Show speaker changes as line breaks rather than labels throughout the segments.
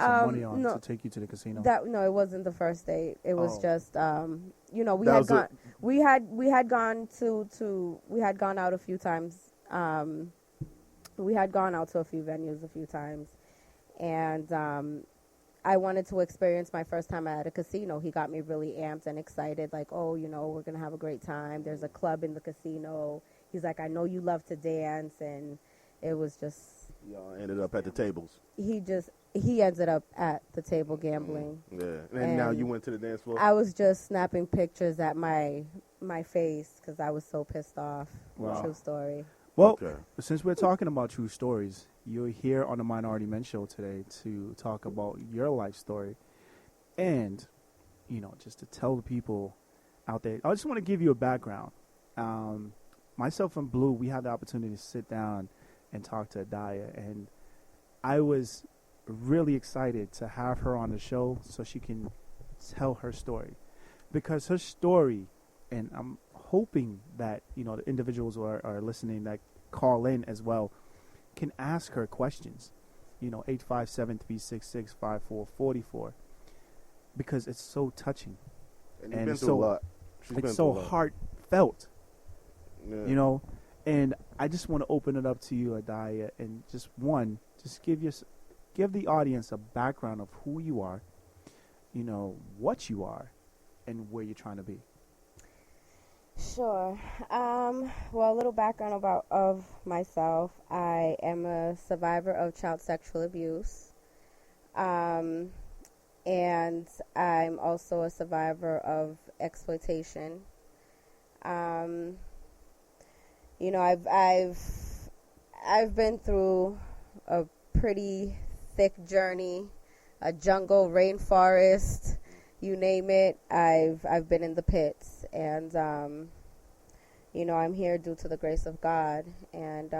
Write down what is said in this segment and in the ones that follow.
some money on
No,
to take you to the casino?
no, it wasn't the first date. It was just we
That
had
was
gone we had gone we had gone out a few times. We had gone out to a few venues a few times, and I wanted to experience my first time at a casino. He got me really amped and excited, like, oh, we're gonna have a great time. There's a club in the casino. He's like, I know you love to dance, and it was just.
Y'all ended up at the tables.
He ended up at the table gambling.
Yeah, and now you went to the dance floor.
I was just snapping pictures at my face because I was so pissed off.
Wow.
True story.
Well, since we're talking about true stories, you're here on the Minority Men Show today to talk about your life story. And, just to tell the people out there, I just want to give you a background. Myself and Blue, we had the opportunity to sit down and talk to Adaiah. And I was really excited to have her on the show so she can tell her story. Because her story, and I'm hoping that, the individuals who are listening that call in as well can ask her questions, 857-366-5444, because it's so touching.
And you've been through a lot.
It's so heartfelt, and I just want to open it up to you, Adaiah, and just give the audience a background of who you are, what you are, and where you're trying to be.
Sure. Well, a little background of myself. I am a survivor of child sexual abuse. And I'm also a survivor of exploitation. I've been through a pretty thick journey, a jungle, rainforest, you name it. I've been in the pits, and I'm here due to the grace of God, and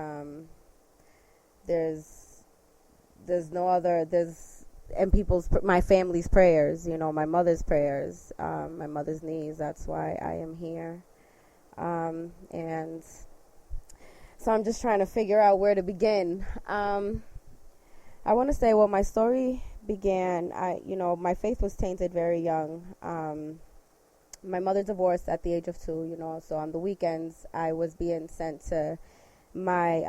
there's my family's prayers, my mother's prayers, my mother's knees. That's why I am here, and so I'm just trying to figure out where to begin. I want to say, well, my story began, my faith was tainted very young. My mother divorced at the age of 2, so on the weekends I was being sent to my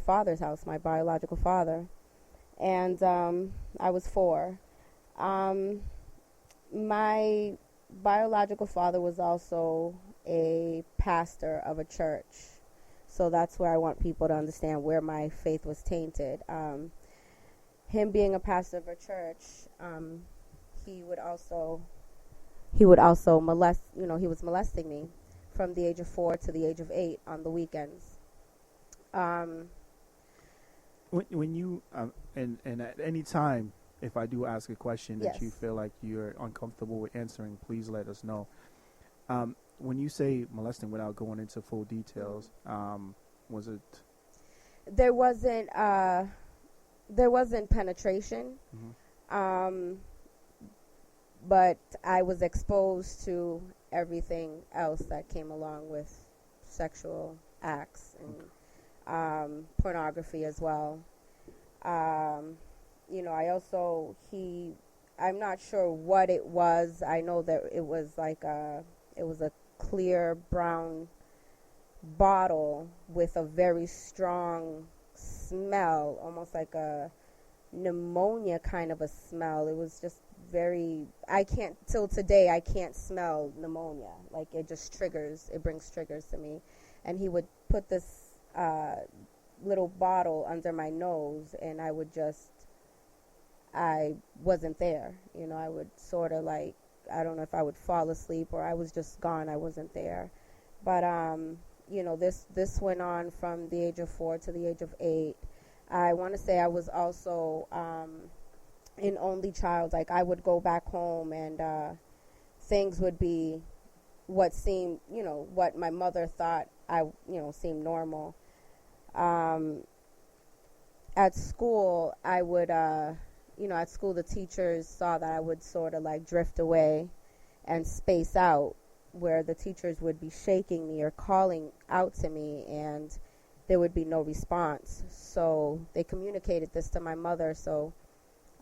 father's house, my biological father, and I was 4. My biological father was also a pastor of a church, so that's where I want people to understand where my faith was tainted. Him being a pastor of a church, he would also molest, he was molesting me from the age of 4 to the age of 8 on the weekends.
When you, and at any time, if I do ask a question that
Yes.
you feel like you're uncomfortable with answering, please let us know. When you say molesting, without going into full details, was it?
There wasn't penetration, but I was exposed to everything else that came along with sexual acts and pornography as well. I'm not sure what it was. I know that it was a clear brown bottle with a very strong smell, almost like a pneumonia kind of a smell. It was just till today I can't smell pneumonia. Like, it brings triggers to me. And he would put this little bottle under my nose, and I wasn't there. I would sort of I don't know if I would fall asleep or I was just gone. I wasn't there. But this went on from the age of 4 to the age of 8. I want to say I was also an only child. Like, I would go back home and things would be what seemed, what my mother thought seemed normal. At school, I would, at school the teachers saw that I would sort of drift away and space out, where the teachers would be shaking me or calling out to me, and there would be no response. So they communicated this to my mother. So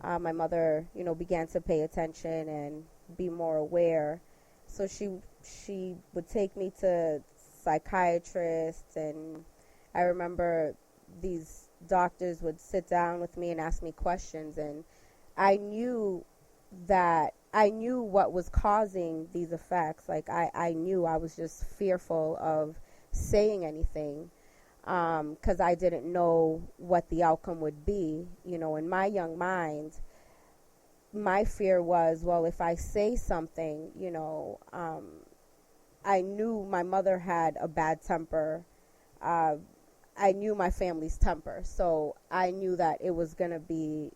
my mother, began to pay attention and be more aware. So she would take me to psychiatrists, and I remember these doctors would sit down with me and ask me questions, and I knew what was causing these effects. Like I knew. I was just fearful of saying anything because I didn't know what the outcome would be. In my young mind, my fear was, well, if I say something, I knew my mother had a bad temper. I knew my family's temper, so I knew that it was gonna be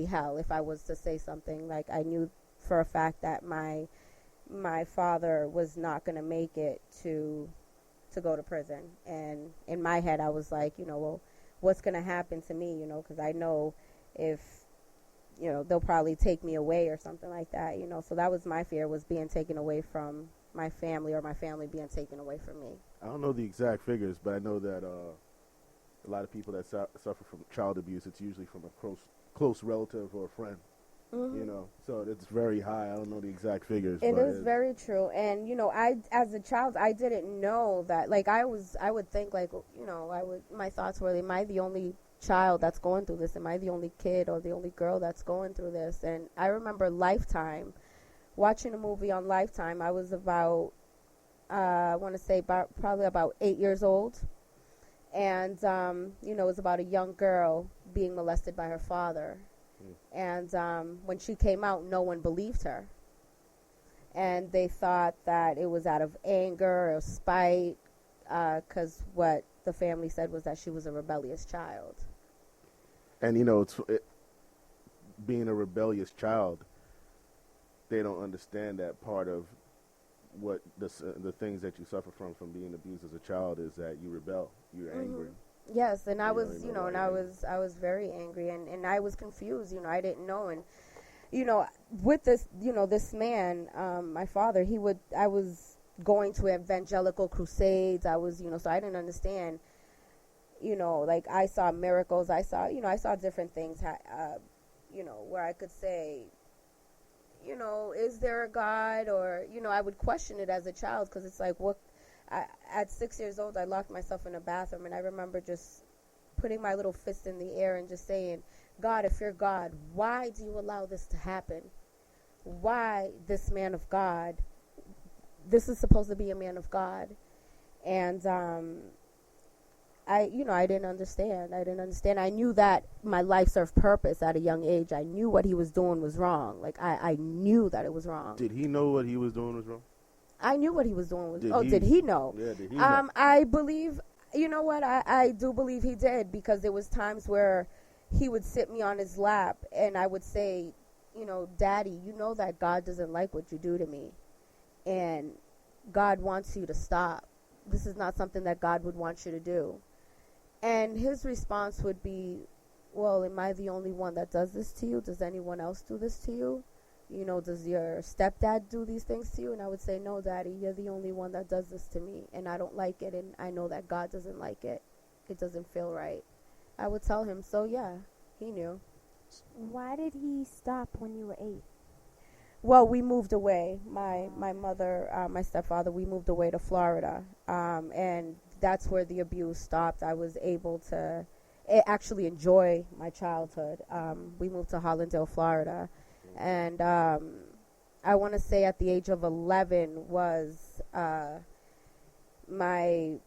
hell if I was to say something. Like I knew for a fact that my father was not gonna make it to go to prison. And in my head, I was like, well, what's gonna happen to me? Because I know if they'll probably take me away or something like that. So that was my fear, was being taken away from my family, or my family being taken away from me.
I don't know the exact figures, but I know that a lot of people that suffer from child abuse, it's usually from a close relative or a friend.
Mm-hmm.
So it's very high. I don't know the exact figures.
It is very true. And I, as a child, I didn't know that. Like I would think, like, my thoughts were, am I the only child that's going through this? Am I the only kid or the only girl that's going through this? And I remember Lifetime, watching a movie on Lifetime. I was about, I want to say probably about 8 years old. And, it was about a young girl being molested by her father. And when she came out, no one believed her. And they thought that it was out of anger or spite, because what the family said was that she was a rebellious child.
And, being a rebellious child, they don't understand that part of what the things that you suffer from being abused as a child is that you rebel, you're angry.
Yes, and I was, and I was very angry, and I was confused. I didn't know, and with this, this man, my father, I was going to evangelical crusades. I was, so I didn't understand. Like I saw miracles. I saw different things. Where I could say, is there a God? Or I would question it as a child, because it's like, what? At 6 years old, I locked myself in a bathroom, and I remember just putting my little fist in the air and just saying, God, if you're God, why do you allow this to happen? Why this man of God? This is supposed to be a man of God. And I didn't understand. I knew that my life served purpose at a young age. I knew what he was doing was wrong. Like, I knew that it was wrong.
Did he know what he was doing was wrong?
I knew what he was doing was wrong. Did he know?
Yeah, did he know?
I believe, I do believe he did, because there was times where he would sit me on his lap, and I would say, Daddy, you know that God doesn't like what you do to me, and God wants you to stop. This is not something that God would want you to do. And his response would be, well, am I the only one that does this to you? Does anyone else do this to you? Does your stepdad do these things to you? And I would say, no, Daddy, you're the only one that does this to me, and I don't like it, and I know that God doesn't like it. It doesn't feel right. I would tell him, so yeah, he knew.
Why did he stop when you were 8?
Well, we moved away. My mother, my stepfather, we moved away to Florida, and that's where the abuse stopped. I was able to actually enjoy my childhood. We moved to Hollandale, Florida. And I want to say at the age of 11 was my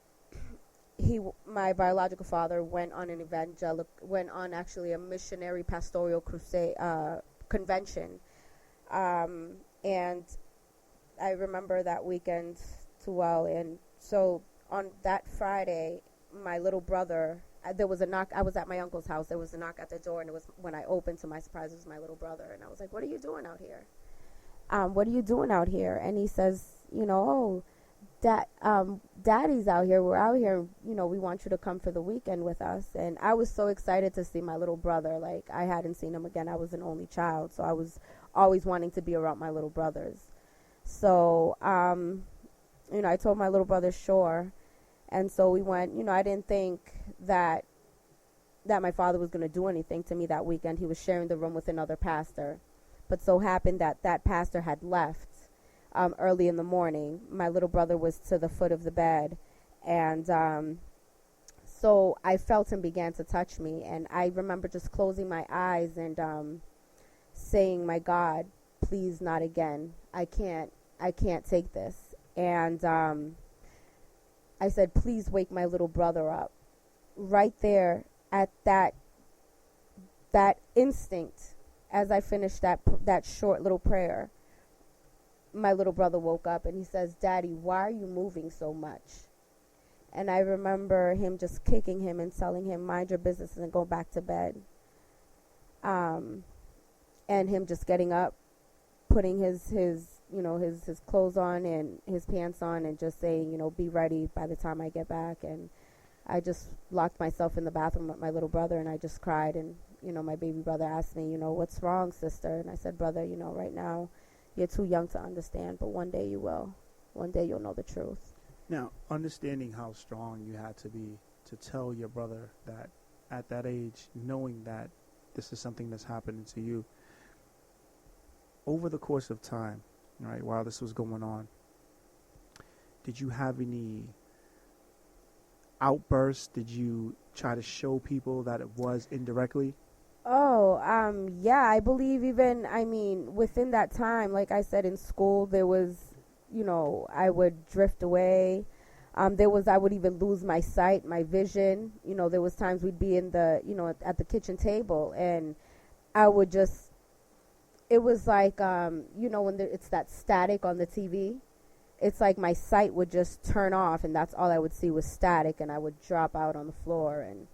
biological father went on actually a missionary pastoral crusade convention, and I remember that weekend too well. And so on that Friday, my little brother. There was a knock. I was at my uncle's house. There was a knock at the door, and it was, when I opened, to my surprise, it was my little brother. And I was like, what are you doing out here? What are you doing out here? And he says, Daddy's out here. We're out here. We want you to come for the weekend with us. And I was so excited to see my little brother. Like, I hadn't seen him again. I was an only child, so I was always wanting to be around my little brothers. So, I told my little brother, sure. And so we went. I didn't think that, that my father was going to do anything to me that weekend. He was sharing the room with another pastor. But so happened that that pastor had left early in the morning. My little brother was to the foot of the bed. And so I felt him began to touch me. And I remember just closing my eyes and saying, my God, please not again. I can't take this. And I said, please wake my little brother up. Right there at that instinct, as I finished that short little prayer, my little brother woke up and he says, Daddy, why are you moving so much? And I remember him just kicking him and telling him, mind your business and go back to bed. And him just getting up, putting his clothes on and his pants on and just saying, be ready by the time I get back. And I just locked myself in the bathroom with my little brother and I just cried. And, my baby brother asked me, what's wrong, sister? And I said, brother, right now you're too young to understand, but one day you will. One day you'll know the truth.
Now, understanding how strong you had to be to tell your brother that at that age, knowing that this is something that's happening to you, over the course of time, right, while this was going on, did you have any outbursts? Did you try to show people that it was indirectly?
Yeah, I believe within that time, like I said, in school, there was, I would drift away. I would even lose my sight, my vision. There was times we'd be in the, at the kitchen table and I would just, it was like, when it's that static on the TV, it's like my sight would just turn off and that's all I would see was static and I would drop out on the floor and,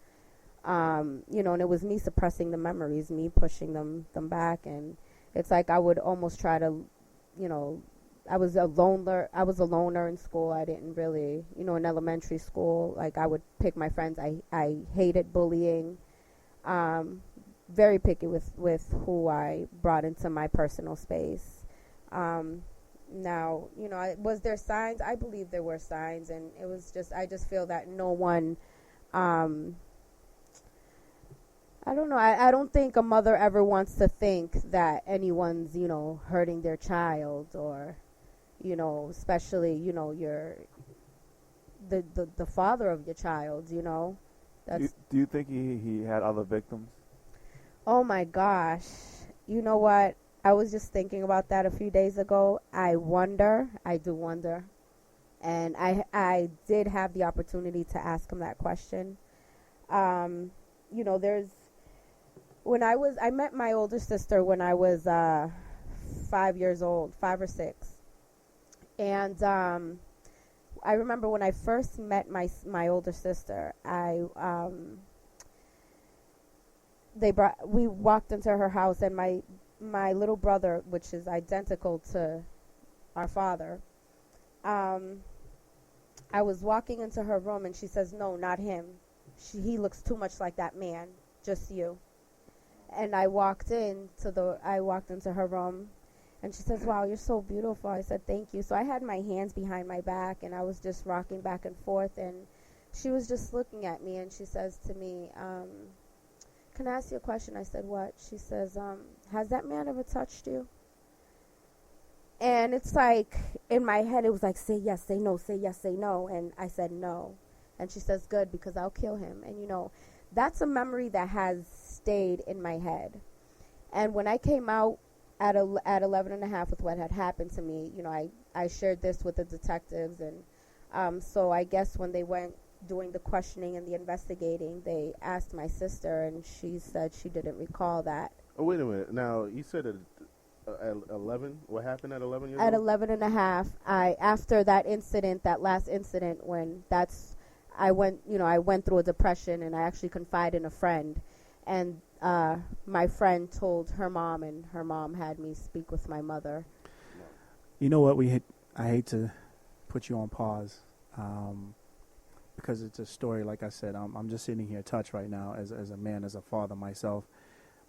and it was me suppressing the memories, me pushing them back. And it's like I would almost try to, I was a loner in school. I didn't really, in elementary school, like I would pick my friends. I hated bullying. Very picky with who I brought into my personal space. Now, was there signs? I believe there were signs, and it was just, I just feel that no one, I don't know. I don't think a mother ever wants to think that anyone's, hurting their child or, especially, the father of your child, That's.
Do you think he had other victims?
Oh my gosh. You know what? I was just thinking about that a few days ago. I do wonder. And I did have the opportunity to ask him that question. I met my older sister when I was 5 years old, 5 or 6. And I remember when I first met my older sister, we walked into her house and my little brother, which is identical to our father, I was walking into her room and she says, no, not him. He looks too much like that man, just you. And I walked into her room and she says, wow, you're so beautiful. I said, thank you. So I had my hands behind my back and I was just rocking back and forth and she was just looking at me and she says to me, can I ask you a question? I said, what? She says, has that man ever touched you? And it's like, in my head, it was like, say yes, say no, say yes, say no. And I said no. And she says, good, because I'll kill him. And, that's a memory that has stayed in my head. And when I came out at 11 and a half with what had happened to me, I shared this with the detectives. And so I guess when they went doing the questioning and the investigating, they asked my sister, and she said she didn't recall that.
Oh, wait a minute. Now, you said at 11? What happened at 11 years old?
At 11 and a half, after that incident, that last incident, I went through a depression, and I actually confided in a friend. And my friend told her mom, and her mom had me speak with my mother.
You know what? I hate to put you on pause. Because it's a story, like I said, I'm just sitting here touched right now as a man, as a father myself.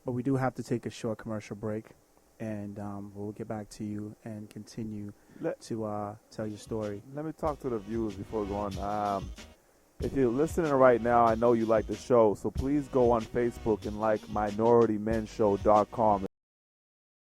But we do have to take a short commercial break, and we'll get back to you and continue to tell your story.
Let me talk to the viewers before we go on. If you're listening right now, I know you like the show, so please go on Facebook and like MinorityMenShow.com.